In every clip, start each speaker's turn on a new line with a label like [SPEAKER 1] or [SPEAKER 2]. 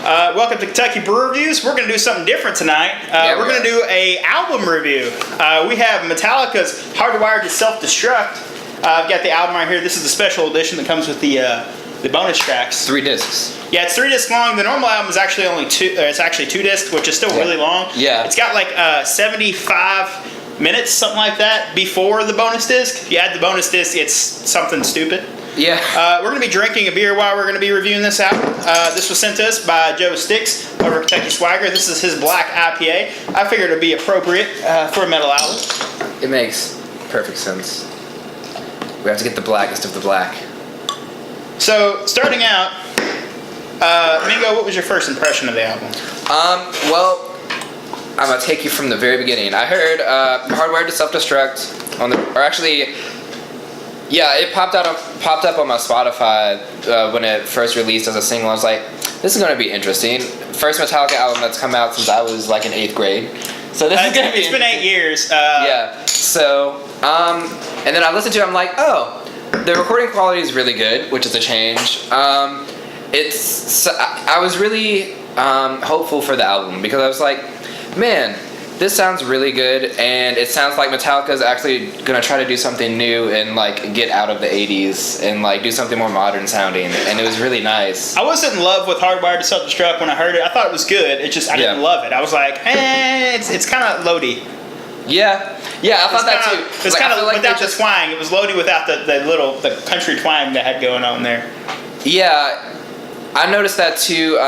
[SPEAKER 1] Welcome to Kentucky Brew Reviews. We're going to do something different tonight. We're going to do a album review. We have Metallica's Hardwired to Self-Destruct. I've got the album right here. This is the special edition that comes with the bonus tracks.
[SPEAKER 2] 3 discs.
[SPEAKER 1] Yeah, it's 3 discs long. The normal album is actually only 2. It's actually 2 discs, which is still really long.
[SPEAKER 2] Yeah.
[SPEAKER 1] It's got like 75 minutes, something like that, before the bonus disc. If you add the bonus disc, it's something stupid.
[SPEAKER 2] Yeah.
[SPEAKER 1] We're going to be drinking a beer while we're going to be reviewing this album. This was sent to us by Joe Sticks over at Kentucky Swagger. This is his black IPA. I figured it would be appropriate for a metal album.
[SPEAKER 2] It makes perfect sense. We have to get the blackest of the black.
[SPEAKER 1] So, starting out, Mingo, what was your first impression of the album?
[SPEAKER 2] Well, I'm going to take you from the very beginning. I heard Hardwired to Self-Destruct on the... Or actually... Yeah, it popped up on my Spotify when it first released as a single. I was like, this is going to be interesting. First Metallica album that's come out since I was like in 8th grade. So this is going to be...
[SPEAKER 1] It's been 8 years.
[SPEAKER 2] Yeah. So, and then I listened to it, I'm like, oh, the recording quality is really good, which is a change. I was really hopeful for the album because I was like, man, this sounds really good, and it sounds like Metallica is actually gonna try to do something new and like get out of the 80s and like do something more modern sounding, and it was really nice.
[SPEAKER 1] I wasn't in love with Hardwired to Self-Destruct when I heard it. I thought it was good. It just I didn't love it. I was like, it's kind of loady.
[SPEAKER 2] Yeah, I thought that too.
[SPEAKER 1] It's kind of like without the twang. It was loady without the country twang that had going on there.
[SPEAKER 2] Yeah, I noticed that too.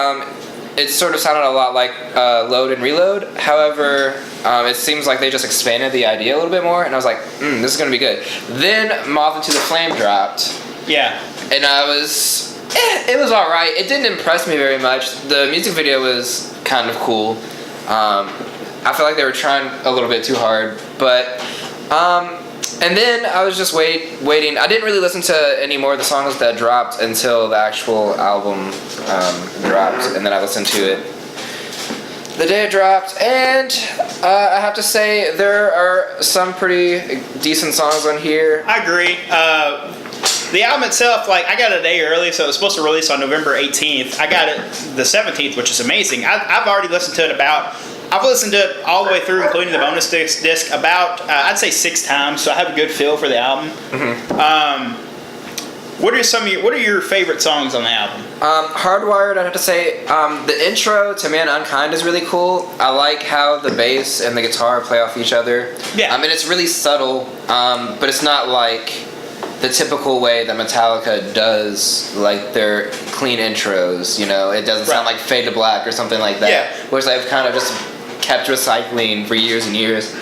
[SPEAKER 2] It sort of sounded a lot like Load and Reload. However, it seems like they just expanded the idea a little bit more, and I was like, this is going to be good. Then Moth Into the Flame dropped.
[SPEAKER 1] Yeah.
[SPEAKER 2] And I was... it was alright. It didn't impress me very much. The music video was kind of cool. I feel like they were trying a little bit too hard. But... and then I was just waiting. I didn't really listen to any more of the songs that dropped until the actual album dropped, and then I listened to it the day it dropped, and I have to say there are some pretty decent songs on here.
[SPEAKER 1] I agree. The album itself, like, I got it a day early, so it was supposed to release on November 18th. I got it the 17th, which is amazing. I've already listened to it I've listened to it all the way through, including the bonus disc, about, I'd say 6 times, so I have a good feel for the album. Mm-hmm. What are your favorite songs on the album?
[SPEAKER 2] Hardwired, I'd have to say, the intro to Man Unkind is really cool. I like how the bass and the guitar play off each other.
[SPEAKER 1] Yeah.
[SPEAKER 2] I mean, it's really subtle, but it's not like the typical way that Metallica does like their clean intros, you know. It doesn't sound like Fade to Black or something like that.
[SPEAKER 1] Yeah.
[SPEAKER 2] Which they've kind of just kept recycling for years and years.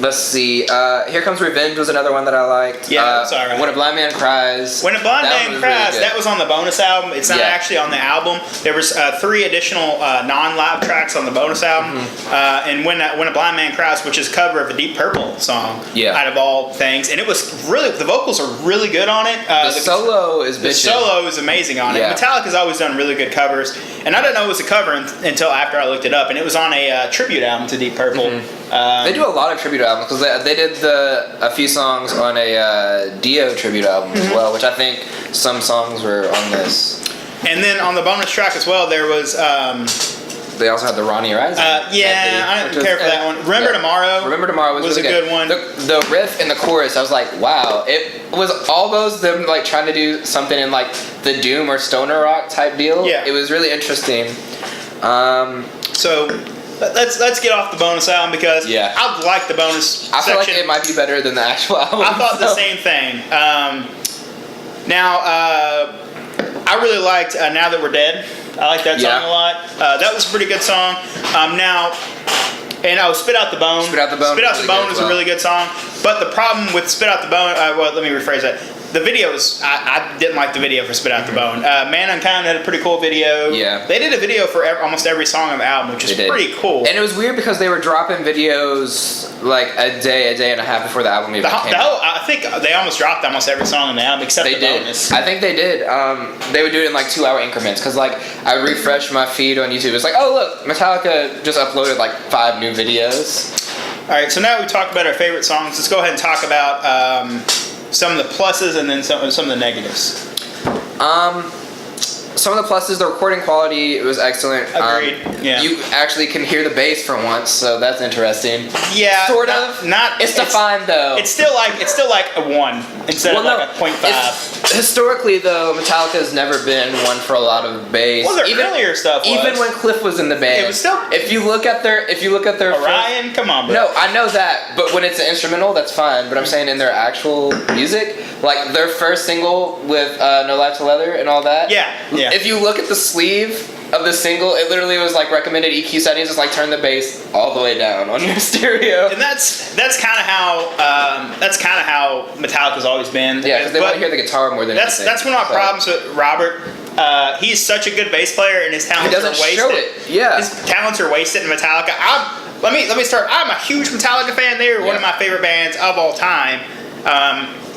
[SPEAKER 2] Let's see. Here Comes Revenge was another one that I liked.
[SPEAKER 1] Yeah, that's alright.
[SPEAKER 2] When a Blind Man Cries.
[SPEAKER 1] When a Blind Man Cries, that was on the bonus album. It's not actually on the album. There was 3 additional non-live tracks on the bonus album. Mm-hmm. And when a Blind Man Cries, which is a cover of a Deep Purple song, out of all things. And it was really, the vocals are really good on it.
[SPEAKER 2] The solo is bitchin'.
[SPEAKER 1] The solo is amazing on it. Metallica's always done really good covers. And I didn't know it was a cover until after I looked it up. And it was on a tribute album to Deep Purple. Mm-hmm. They
[SPEAKER 2] do a lot of tribute albums because they did a few songs on a Dio tribute album as well, which I think some songs were on this.
[SPEAKER 1] And then on the bonus track as well, there was...
[SPEAKER 2] they also had the Ronnie Rising.
[SPEAKER 1] I didn't care for that one. Remember Tomorrow?
[SPEAKER 2] Remember Tomorrow was really
[SPEAKER 1] a good one.
[SPEAKER 2] The riff in the chorus, I was like, wow. It was almost them like trying to do something in like the Doom or Stoner Rock type deal.
[SPEAKER 1] Yeah.
[SPEAKER 2] It was really interesting.
[SPEAKER 1] So... Let's get off the bonus album because I like the bonus section.
[SPEAKER 2] I feel like it might be better than the actual album.
[SPEAKER 1] I thought the same thing. I really liked Now That We're Dead. I like that song a lot. That was a pretty good song. Spit Out the Bone. Spit Out the Bone is a really good song. But the problem with Spit Out the Bone, let me rephrase that. The video was, I didn't like the video for Spit Out the Bone. Man Unkind had a pretty cool video. Yeah. They did a video for almost every song on the album, which is pretty cool.
[SPEAKER 2] And it was weird because they were dropping videos like a day and a half before the album even came out.
[SPEAKER 1] I think they almost dropped almost every song on the album except the bonus.
[SPEAKER 2] I think they did. They would do it in like 2-hour increments because like I refreshed my feed on YouTube. It's like, oh look, Metallica just uploaded like 5 new videos.
[SPEAKER 1] All right, so now we talked about our favorite songs. Let's go ahead and talk about some of the pluses and then some of the negatives.
[SPEAKER 2] some of the pluses, the recording quality was excellent.
[SPEAKER 1] Agreed. Yeah.
[SPEAKER 2] You actually can hear the bass for once, so that's interesting.
[SPEAKER 1] Yeah.
[SPEAKER 2] Sort of. It's defined though.
[SPEAKER 1] It's still like a 1 instead of like a 0.5.
[SPEAKER 2] Historically though, Metallica has never been one for a lot of bass.
[SPEAKER 1] Well, their earlier stuff was.
[SPEAKER 2] Even when Cliff was in the band.
[SPEAKER 1] It was still.
[SPEAKER 2] If you look at their
[SPEAKER 1] Orion, come on, bro.
[SPEAKER 2] No, I know that, but when it's an instrumental, that's fine. But I'm saying in their actual music, like their first single with No Life to Leather and all that.
[SPEAKER 1] Yeah.
[SPEAKER 2] If you look at the sleeve of the single, it literally was like recommended EQ settings, just like turn the bass all the way down on your stereo.
[SPEAKER 1] And that's kind of how Metallica's always been.
[SPEAKER 2] Yeah, because they want to hear the guitar more than anything.
[SPEAKER 1] That's one of my problems with Robert. He's such a good bass player, and his talents are wasted.
[SPEAKER 2] Show it. Yeah,
[SPEAKER 1] his talents are wasted in Metallica. Let me start. I'm a huge Metallica fan. They're one of my favorite bands of all time.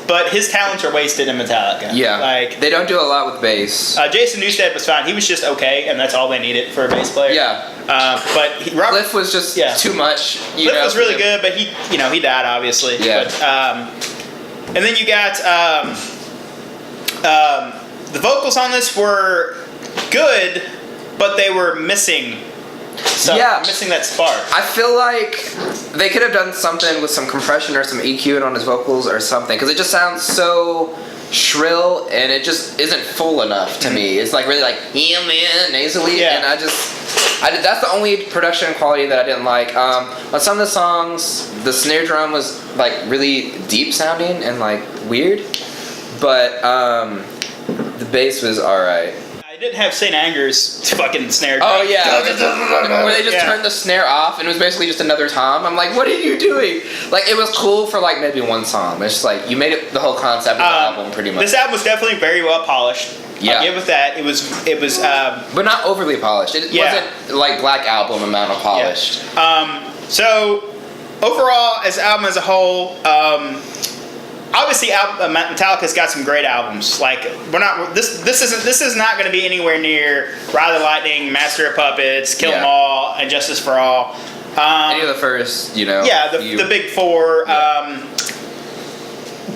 [SPEAKER 1] But his talents are wasted in Metallica.
[SPEAKER 2] Yeah,
[SPEAKER 1] like
[SPEAKER 2] they don't do a lot with bass.
[SPEAKER 1] Jason Newsted was fine. He was just okay, and that's all they needed for a bass player.
[SPEAKER 2] Yeah.
[SPEAKER 1] But Robert,
[SPEAKER 2] Cliff was just too much.
[SPEAKER 1] Cliff was really good, but he died obviously.
[SPEAKER 2] Yeah.
[SPEAKER 1] But, and then you got the vocals on this were good, but they were missing. Missing that spark.
[SPEAKER 2] I feel like they could have done something with some compression or some EQ on his vocals or something, because it just sounds so shrill and it just isn't full enough to me. It's like really like nasally, and that's the only production quality that I didn't like. On some of the songs, the snare drum was like really deep sounding and like weird, but the bass was alright.
[SPEAKER 1] I didn't have St. Anger's fucking snare.
[SPEAKER 2] Oh yeah, where they just turned the snare off and it was basically just another tom. I'm like, what are you doing? Like, it was cool for like maybe one song. It's just like you made it the whole concept of the album pretty much.
[SPEAKER 1] This album was definitely very well polished.
[SPEAKER 2] Yeah,
[SPEAKER 1] I'll give it that. It was,
[SPEAKER 2] but not overly polished. It wasn't like Black Album amount of polished.
[SPEAKER 1] Yeah. So overall, as an album as a whole. Obviously, Metallica's got some great albums. Like this is not going to be anywhere near Ride the Lightning, Master of Puppets, Kill 'Em All, and Justice for All.
[SPEAKER 2] Any of the first,
[SPEAKER 1] Yeah, the big four.
[SPEAKER 2] Yeah.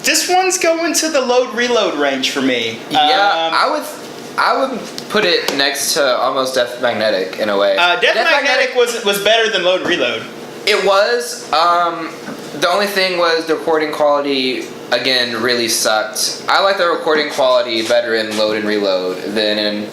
[SPEAKER 1] This one's going to the load reload range for me.
[SPEAKER 2] Yeah, I would put it next to almost Death Magnetic in a way.
[SPEAKER 1] Death Magnetic was better than load reload.
[SPEAKER 2] It was. The only thing was the recording quality, again, really sucked. I like the recording quality better in Load and Reload than in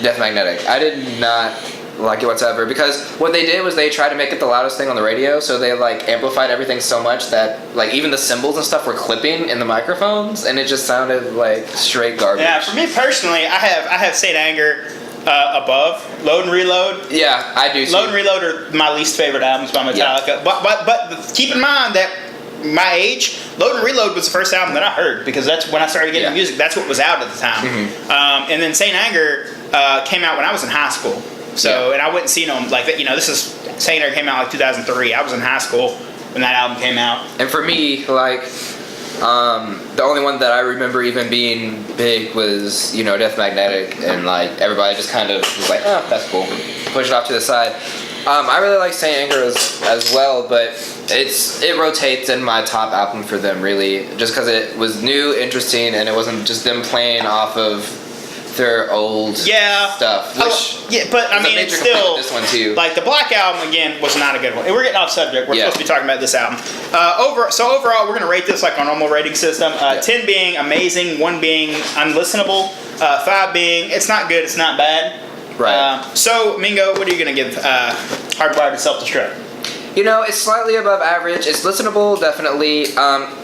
[SPEAKER 2] Death Magnetic. I did not like it whatsoever, because what they did was they tried to make it the loudest thing on the radio, so they like amplified everything so much that like even the cymbals and stuff were clipping in the microphones, and it just sounded like straight garbage.
[SPEAKER 1] Yeah, for me personally, I have St. Anger above Load and Reload.
[SPEAKER 2] Yeah, I do too.
[SPEAKER 1] Load and Reload are my least favorite albums by Metallica.
[SPEAKER 2] Yeah.
[SPEAKER 1] But keep in mind that my age, Load and Reload was the first album that I heard, because that's when I started getting music. That's what was out at the time. Mm-hmm. And then St. Anger came out when I was in high school. So and I wouldn't see them like that. This is St. Anger came out like 2003. I was in high school when that album came out.
[SPEAKER 2] And for me, like. The only one that I remember even being big was, Death Magnetic, and like everybody just kind of was like, oh, that's cool. Push it off to the side. I really like St. Anger as well, but it rotates in my top album for them, really, just because it was new, interesting, and it wasn't just them playing off of their old stuff.
[SPEAKER 1] But I mean, it's still
[SPEAKER 2] this one too.
[SPEAKER 1] Like the Black Album again was not a good one. We're getting off subject. We're supposed to be talking about this album. Overall, we're gonna rate this like our normal rating system. 10 being amazing, 1 being unlistenable, 5 being it's not good, it's not bad.
[SPEAKER 2] Right.
[SPEAKER 1] So Mingo, what are you gonna give Hardwired to Self-Destruct?
[SPEAKER 2] It's slightly above average. It's listenable, definitely.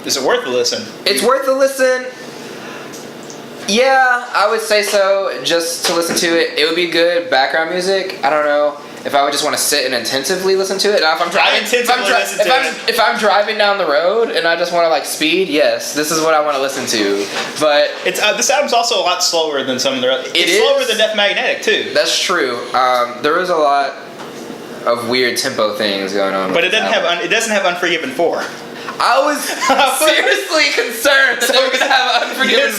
[SPEAKER 1] Is it worth a listen?
[SPEAKER 2] It's worth a listen. Yeah, I would say so. Just to listen to it, it would be good background music. I don't know if I would just want to sit and intensively listen to it. Now, if I'm driving down the road and I just want to like speed, yes, this is what I want to listen to. But
[SPEAKER 1] it's this album's also a lot slower than some of the other. It's slower than Death Magnetic too.
[SPEAKER 2] That's true. There was a lot of weird tempo things going on.
[SPEAKER 1] But it doesn't have Unforgiven 4.
[SPEAKER 2] I was seriously concerned that they were gonna have Unforgiven 4.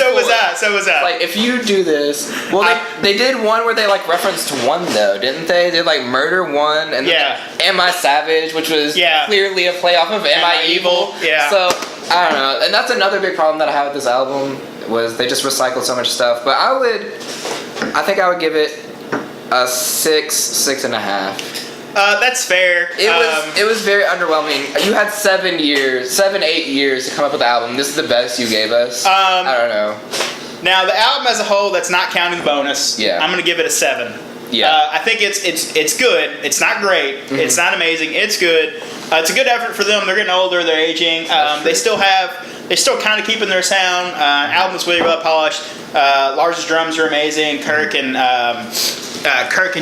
[SPEAKER 1] So was I.
[SPEAKER 2] Like, if you do this, well, they did one where they like referenced 1 though, didn't they? They like Murder 1 and then Am I Savage, which was clearly a play off of Am I Evil?
[SPEAKER 1] Yeah.
[SPEAKER 2] So I don't know, and that's another big problem that I have with this album was they just recycled so much stuff. But I think I would give it a 6.5.
[SPEAKER 1] That's fair.
[SPEAKER 2] It was very underwhelming. You had 7, 8 years to come up with the album. This is the best you gave us. I don't know.
[SPEAKER 1] Now the album as a whole, that's not counting the bonus.
[SPEAKER 2] Yeah.
[SPEAKER 1] I'm gonna give it a 7.
[SPEAKER 2] Yeah.
[SPEAKER 1] I think it's good. It's not great. Mm-hmm. It's not amazing. It's good. It's a good effort for them. They're getting older. They're aging. They're still kind of keeping their sound. Album is really well polished. Lars's drums are amazing. Kirk and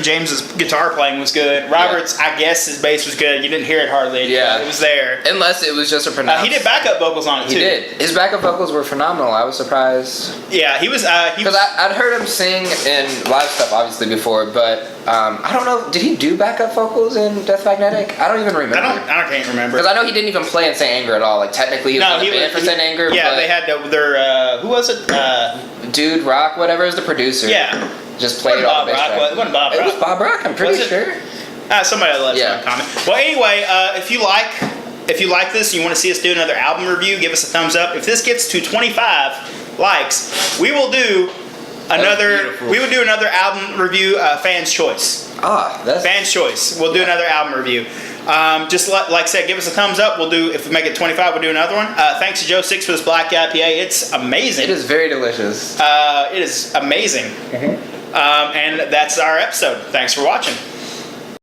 [SPEAKER 1] James's guitar playing was good. Robert's, I guess his bass was good. You didn't hear it hardly.
[SPEAKER 2] Yeah,
[SPEAKER 1] it was there.
[SPEAKER 2] Unless it was just a pronounced.
[SPEAKER 1] He did backup vocals on it too.
[SPEAKER 2] He did. His backup vocals were phenomenal. I was surprised.
[SPEAKER 1] Yeah, he was.
[SPEAKER 2] Because I'd heard him sing in live stuff obviously before, but I don't know. Did he do backup vocals in Death Magnetic? I don't even remember.
[SPEAKER 1] I can't remember.
[SPEAKER 2] Because I know he didn't even play in Saint Anger at all. Like technically, he was on the band for Saint Anger.
[SPEAKER 1] Yeah,
[SPEAKER 2] but
[SPEAKER 1] they had their who was it?
[SPEAKER 2] Dude Rock, whatever, is the producer.
[SPEAKER 1] Yeah.
[SPEAKER 2] Just played all the bass track.
[SPEAKER 1] It wasn't Bob Rock.
[SPEAKER 2] It was Bob Rock, I'm pretty sure.
[SPEAKER 1] Somebody let us know in a comment. Well, anyway, if you like this and you want to see us do another album review, give us a thumbs up. If this gets to 25 likes, we will do another album review, Fans Choice.
[SPEAKER 2] That's
[SPEAKER 1] Fans Choice. We'll do another album review. Just like I said, give us a thumbs up. We'll do, if we make it 25, we'll do another one. Thanks to Joe Six for this black IPA. It's amazing.
[SPEAKER 2] It is very delicious.
[SPEAKER 1] It is amazing. Mm-hmm. And that's our episode. Thanks for watching.